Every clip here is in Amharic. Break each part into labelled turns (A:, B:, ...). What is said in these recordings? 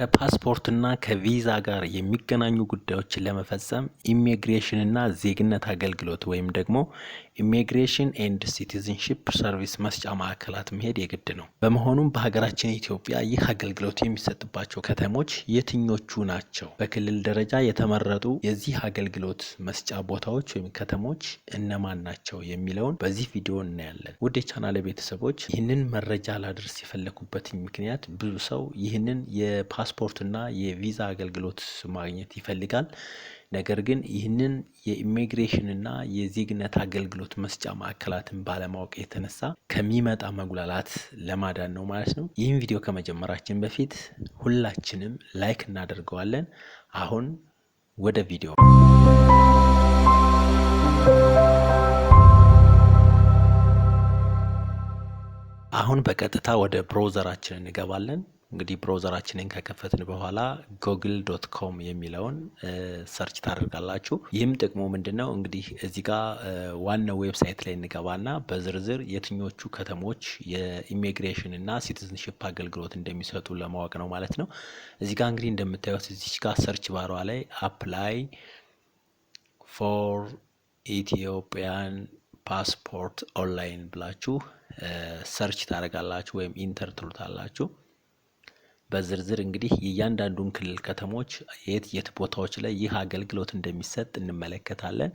A: ከፓስፖርትና ከቪዛ ጋር የሚገናኙ ጉዳዮችን ለመፈጸም ኢሚግሬሽንና ዜግነት አገልግሎት ወይም ደግሞ ኢሚግሬሽን ኤንድ ሲቲዝንሺፕ ሰርቪስ መስጫ ማዕከላት መሄድ የግድ ነው። በመሆኑም በሀገራችን ኢትዮጵያ ይህ አገልግሎት የሚሰጥባቸው ከተሞች የትኞቹ ናቸው? በክልል ደረጃ የተመረጡ የዚህ አገልግሎት መስጫ ቦታዎች ወይም ከተሞች እነማን ናቸው የሚለውን በዚህ ቪዲዮ እናያለን። ውድ የቻናሌ ቤተሰቦች ይህንን መረጃ ላደርስ የፈለኩበት ምክንያት ብዙ ሰው ይህንን የፓስፖርትና የቪዛ አገልግሎት ማግኘት ይፈልጋል። ነገር ግን ይህንን የኢሚግሬሽንና የዜግነት አገልግሎት መስጫ ማዕከላትን ባለማወቅ የተነሳ ከሚመጣ መጉላላት ለማዳን ነው ማለት ነው። ይህን ቪዲዮ ከመጀመራችን በፊት ሁላችንም ላይክ እናደርገዋለን። አሁን ወደ ቪዲዮ አሁን በቀጥታ ወደ ብራውዘራችን እንገባለን። እንግዲህ ብራውዘራችንን ከከፈትን በኋላ google.com የሚለውን ሰርች ታደርጋላችሁ። ይህም ጥቅሙ ምንድነው? እንግዲህ እዚህ ጋር ዋናው ዌብሳይት ላይ እንገባና በዝርዝር የትኞቹ ከተሞች የኢሚግሬሽን እና ሲቲዝንሺፕ አገልግሎት እንደሚሰጡ ለማወቅ ነው ማለት ነው። እዚህ ጋር እንግዲህ እንደምታዩት እዚህ ጋር ሰርች ባሯ ላይ apply for Ethiopian passport online ብላችሁ ሰርች ታደርጋላችሁ ወይም ኢንተር ትሉታላችሁ። በዝርዝር እንግዲህ የእያንዳንዱን ክልል ከተሞች የት ቦታዎች ላይ ይህ አገልግሎት እንደሚሰጥ እንመለከታለን።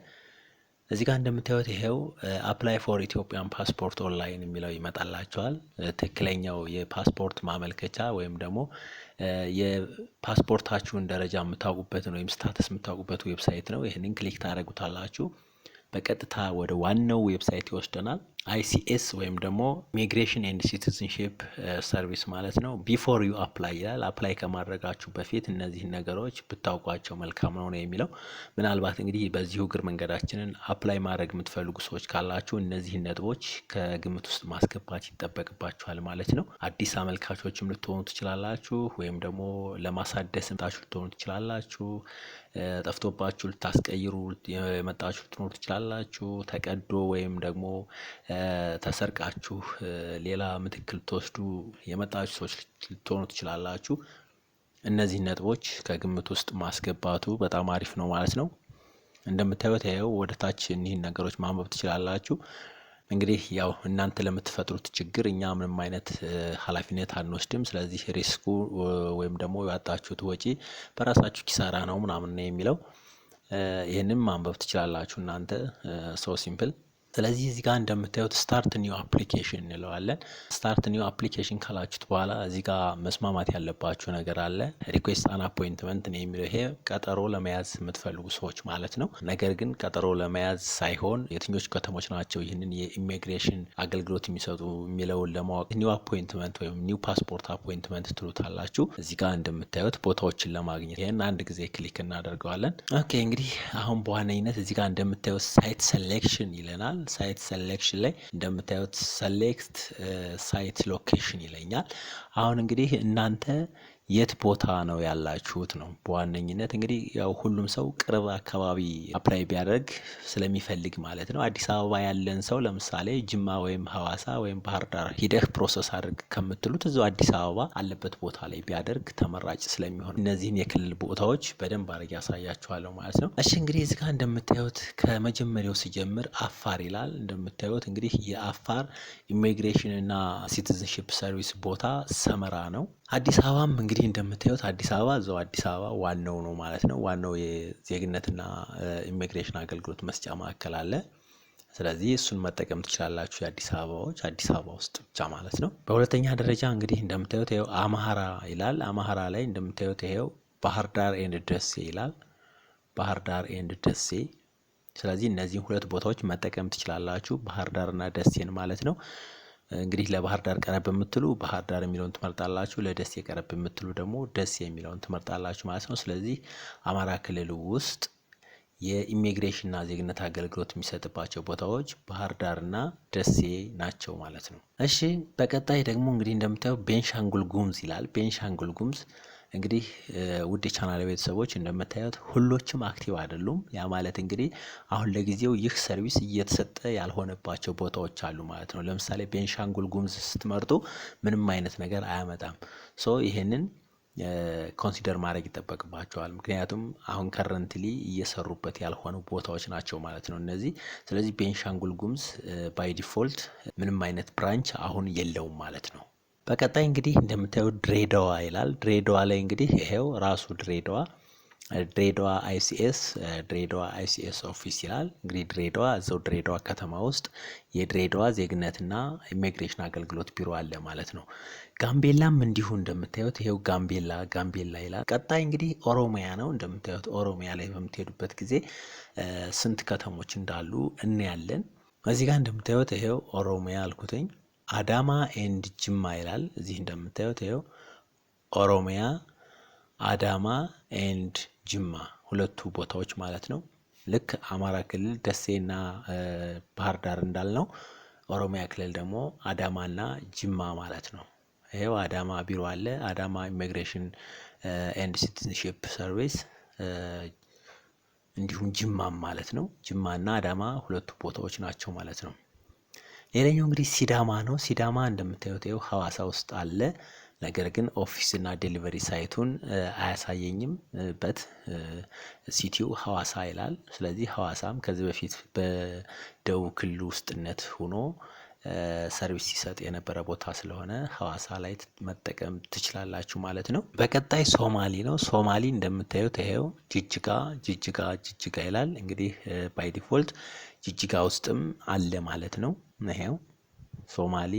A: እዚህ ጋር እንደምታዩት ይሄው apply for Ethiopian passport online የሚለው ይመጣላችኋል። ትክክለኛው የፓስፖርት ማመልከቻ ወይም ደግሞ የፓስፖርታችሁን ደረጃ የምታውቁበትን ወይም ስታተስ የምታውቁበት ዌብሳይት ነው። ይሄንን ክሊክ ታደርጉታላችሁ። በቀጥታ ወደ ዋናው ዌብሳይት ይወስደናል። ICS ወይም ደግሞ Immigration and Citizenship Service ማለት ነው። Before you apply ይላል። አፕላይ ከማድረጋችሁ በፊት እነዚህ ነገሮች ብታውቋቸው መልካም ነው የሚለው። ምናልባት እንግዲህ በዚሁ እግር መንገዳችንን አፕላይ ማድረግ የምትፈልጉ ሰዎች ካላችሁ እነዚህ ነጥቦች ከግምት ውስጥ ማስገባት ይጠበቅባችኋል ማለት ነው። አዲስ አመልካቾችም ልትሆኑ ትችላላችሁ፣ ወይም ደግሞ ለማሳደስ መጣችሁ ልትሆኑ ትችላላችሁ። ጠፍቶባችሁ ልታስቀይሩ የመጣችሁ ልትኖሩ ትችላላችሁ። ተቀዶ ወይም ደግሞ ተሰርቃችሁ ሌላ ምትክ ልትወስዱ የመጣችሁ ሰዎች ልትሆኑ ትችላላችሁ። እነዚህ ነጥቦች ከግምት ውስጥ ማስገባቱ በጣም አሪፍ ነው ማለት ነው። እንደምታዩት ያው ወደ ታች እነዚህን ነገሮች ማንበብ ትችላላችሁ። እንግዲህ ያው እናንተ ለምትፈጥሩት ችግር እኛ ምንም አይነት ኃላፊነት አንወስድም። ስለዚህ ሪስኩ ወይም ደግሞ ያጣችሁት ወጪ በራሳችሁ ኪሳራ ነው ምናምን ነው የሚለው። ይሄንን ማንበብ ትችላላችሁ እናንተ ሶ ሲምፕል። ስለዚህ እዚህ ጋር እንደምታዩት ስታርት ኒው አፕሊኬሽን እንለዋለን። ስታርት ኒው አፕሊኬሽን ካላችሁት በኋላ እዚህ ጋር መስማማት ያለባችሁ ነገር አለ። ሪኩዌስት አን አፖይንትመንት ነው የሚለው። ይሄ ቀጠሮ ለመያዝ የምትፈልጉ ሰዎች ማለት ነው። ነገር ግን ቀጠሮ ለመያዝ ሳይሆን የትኞቹ ከተሞች ናቸው ይህንን የኢሚግሬሽን አገልግሎት የሚሰጡ የሚለውን ለማወቅ ኒው አፖይንትመንት ወይም ኒው ፓስፖርት አፖይንትመንት ትሉታላችሁ። እዚህ ጋር እንደምታዩት ቦታዎችን ለማግኘት ይሄን አንድ ጊዜ ክሊክ እናደርገዋለን። ኦኬ እንግዲህ አሁን በዋነኝነት እዚህ ጋር እንደምታዩት ሳይት ሴሌክሽን ይለናል። ሳይት ሴሌክሽን ላይ እንደምታዩት ሰሌክት ሳይት ሎኬሽን ይለኛል። አሁን እንግዲህ እናንተ የት ቦታ ነው ያላችሁት ነው በዋነኝነት። እንግዲህ ያው ሁሉም ሰው ቅርብ አካባቢ አፕላይ ቢያደርግ ስለሚፈልግ ማለት ነው። አዲስ አበባ ያለን ሰው ለምሳሌ ጅማ ወይም ሐዋሳ ወይም ባህር ዳር ሂደህ ፕሮሰስ አድርግ ከምትሉት እዛው አዲስ አበባ አለበት ቦታ ላይ ቢያደርግ ተመራጭ ስለሚሆን እነዚህን የክልል ቦታዎች በደንብ አድርጌ ያሳያችኋለሁ ማለት ነው። እሺ እንግዲህ እዚህ ጋር እንደምታዩት ከመጀመሪያው ሲጀምር አፋር ይላል። እንደምታዩት እንግዲህ የአፋር ኢሚግሬሽን እና ሲቲዝንሺፕ ሰርቪስ ቦታ ሰመራ ነው። አዲስ አበባም እንግዲህ እንደምታዩት አዲስ አበባ እዛው አዲስ አበባ ዋናው ነው ማለት ነው። ዋናው የዜግነትና ኢሚግሬሽን አገልግሎት መስጫ ማዕከል አለ። ስለዚህ እሱን መጠቀም ትችላላችሁ የአዲስ አበባዎች አዲስ አበባ ውስጥ ብቻ ማለት ነው። በሁለተኛ ደረጃ እንግዲህ እንደምታዩት ይሄው አማራ ይላል። አማራ ላይ እንደምታዩት ይሄው ባህር ዳር ኤንድ ደሴ ይላል። ባህር ዳር ኤንድ ደሴ። ስለዚህ እነዚህን ሁለት ቦታዎች መጠቀም ትችላላችሁ፣ ባህር ዳርና ደሴን ማለት ነው። እንግዲህ ለባህር ዳር ቀረብ የምትሉ ባህር ዳር የሚለውን ትመርጣላችሁ፣ ለደሴ ቀረብ የምትሉ ደግሞ ደሴ የሚለውን ትመርጣላችሁ ማለት ነው። ስለዚህ አማራ ክልል ውስጥ የኢሚግሬሽንና ዜግነት አገልግሎት የሚሰጥባቸው ቦታዎች ባህር ዳርና ደሴ ናቸው ማለት ነው። እሺ በቀጣይ ደግሞ እንግዲህ እንደምታዩት ቤንሻንጉል ጉሙዝ ይላል። ቤንሻንጉል ጉሙዝ እንግዲህ ውድ የቻናል ቤተሰቦች እንደምታዩት ሁሎችም አክቲቭ አይደሉም። ያ ማለት እንግዲህ አሁን ለጊዜው ይህ ሰርቪስ እየተሰጠ ያልሆነባቸው ቦታዎች አሉ ማለት ነው። ለምሳሌ ቤንሻንጉል ጉሙዝ ስትመርጡ ምንም አይነት ነገር አያመጣም። ሶ ይሄንን ኮንሲደር ማድረግ ይጠበቅባቸዋል። ምክንያቱም አሁን ከረንትሊ እየሰሩበት ያልሆኑ ቦታዎች ናቸው ማለት ነው እነዚህ። ስለዚህ ቤንሻንጉል ጉሙዝ ባይ ዲፎልት ምንም አይነት ብራንች አሁን የለውም ማለት ነው። በቀጣይ እንግዲህ እንደምታዩት ድሬዳዋ ይላል። ድሬዳዋ ላይ እንግዲህ ይሄው ራሱ ድሬዳዋ ICS ኦፊስ ይላል። እንግዲህ ድሬዳዋ እዛው ድሬዳዋ ከተማ ውስጥ የድሬዳዋ ዜግነትና ኢሚግሬሽን አገልግሎት ቢሮ አለ ማለት ነው። ጋምቤላም እንዲሁ እንደምታዩት ይሄው ጋምቤላ ይላል። ቀጣይ እንግዲህ ኦሮሚያ ነው። እንደምታዩት ኦሮሚያ ላይ በምትሄዱበት ጊዜ ስንት ከተሞች እንዳሉ እናያለን። እዚህ ጋር እንደምታዩት ይሄው ኦሮሚያ አልኩትኝ አዳማ ኤንድ ጅማ ይላል። እዚህ እንደምታዩት ይሄው ኦሮሚያ አዳማ ኤንድ ጅማ ሁለቱ ቦታዎች ማለት ነው። ልክ አማራ ክልል ደሴና ባህር ዳር እንዳልነው ኦሮሚያ ክልል ደግሞ አዳማና ጅማ ማለት ነው። ይሄው አዳማ ቢሮ አለ። አዳማ ኢሚግሬሽን ኤንድ ሲቲዝንሺፕ ሰርቪስ እንዲሁም ጅማም ማለት ነው። ጅማና አዳማ ሁለቱ ቦታዎች ናቸው ማለት ነው። ሌላኛው እንግዲህ ሲዳማ ነው። ሲዳማ እንደምታዩት ይኸው ሐዋሳ ውስጥ አለ። ነገር ግን ኦፊስ እና ዴሊቨሪ ሳይቱን አያሳየኝም። ሲቲው ሐዋሳ ይላል። ስለዚህ ሐዋሳም ከዚህ በፊት በደቡብ ክልል ውስጥነት ሆኖ ሰርቪስ ሲሰጥ የነበረ ቦታ ስለሆነ ሐዋሳ ላይ መጠቀም ትችላላችሁ ማለት ነው። በቀጣይ ሶማሊ ነው። ሶማሊ እንደምታዩት ይሄው ጅጅጋ ይላል። እንግዲህ ባይ ዲፎልት ጅጅጋ ውስጥም አለ ማለት ነው። ይሄው ሶማሊ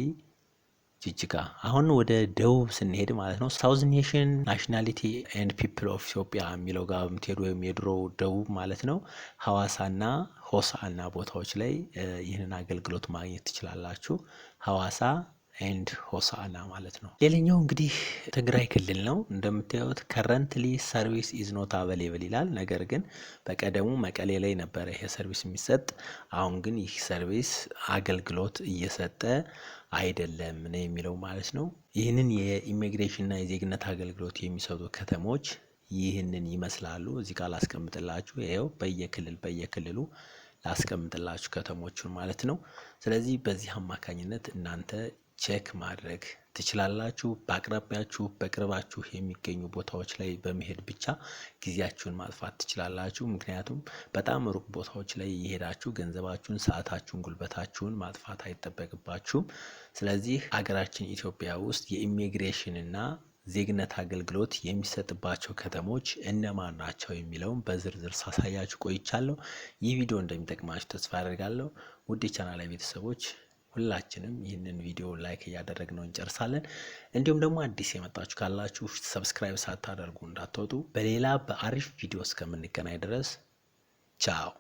A: ጅጅጋ። አሁን ወደ ደቡብ ስንሄድ ማለት ነው ሳውዝ ኔሽን ናሽናሊቲ ኤንድ ፒፕል ኦፍ ኢትዮጵያ የሚለው ጋር የምትሄዱ ወይም የድሮ ደቡብ ማለት ነው ሐዋሳና ሆሳዕና ቦታዎች ላይ ይህንን አገልግሎት ማግኘት ትችላላችሁ። ሐዋሳ ኤንድ ሆሳዕና ማለት ነው። ሌላኛው እንግዲህ ትግራይ ክልል ነው። እንደምታዩት ከረንትሊ ሰርቪስ ኢዝ ኖት አቬሌብል ይላል። ነገር ግን በቀደሙ መቀሌ ላይ ነበረ ይሄ ሰርቪስ የሚሰጥ። አሁን ግን ይህ ሰርቪስ አገልግሎት እየሰጠ አይደለም ነው የሚለው ማለት ነው። ይህንን የኢሚግሬሽንና የዜግነት አገልግሎት የሚሰጡ ከተሞች ይህንን ይመስላሉ። እዚህ ጋር ላስቀምጥላችሁ። ይሄው በየክልሉ ላስቀምጥላችሁ ከተሞቹን ማለት ነው። ስለዚህ በዚህ አማካኝነት እናንተ ቼክ ማድረግ ትችላላችሁ። በአቅራቢያችሁ በቅርባችሁ የሚገኙ ቦታዎች ላይ በመሄድ ብቻ ጊዜያችሁን ማጥፋት ትችላላችሁ። ምክንያቱም በጣም ሩቅ ቦታዎች ላይ እየሄዳችሁ ገንዘባችሁን፣ ሰዓታችሁን፣ ጉልበታችሁን ማጥፋት አይጠበቅባችሁም። ስለዚህ አገራችን ኢትዮጵያ ውስጥ የኢሚግሬሽንና ዜግነት አገልግሎት የሚሰጥባቸው ከተሞች እነማን ናቸው የሚለውን በዝርዝር ሳሳያችሁ ቆይቻለሁ። ይህ ቪዲዮ እንደሚጠቅማችሁ ተስፋ አደርጋለሁ። ውድ የቻናሌ ቤተሰቦች ሁላችንም ይህንን ቪዲዮ ላይክ እያደረግነው እንጨርሳለን። እንዲሁም ደግሞ አዲስ የመጣችሁ ካላችሁ ሰብስክራይብ ሳታደርጉ እንዳትወጡ። በሌላ በአሪፍ ቪዲዮ እስከምንገናኝ ድረስ ቻው።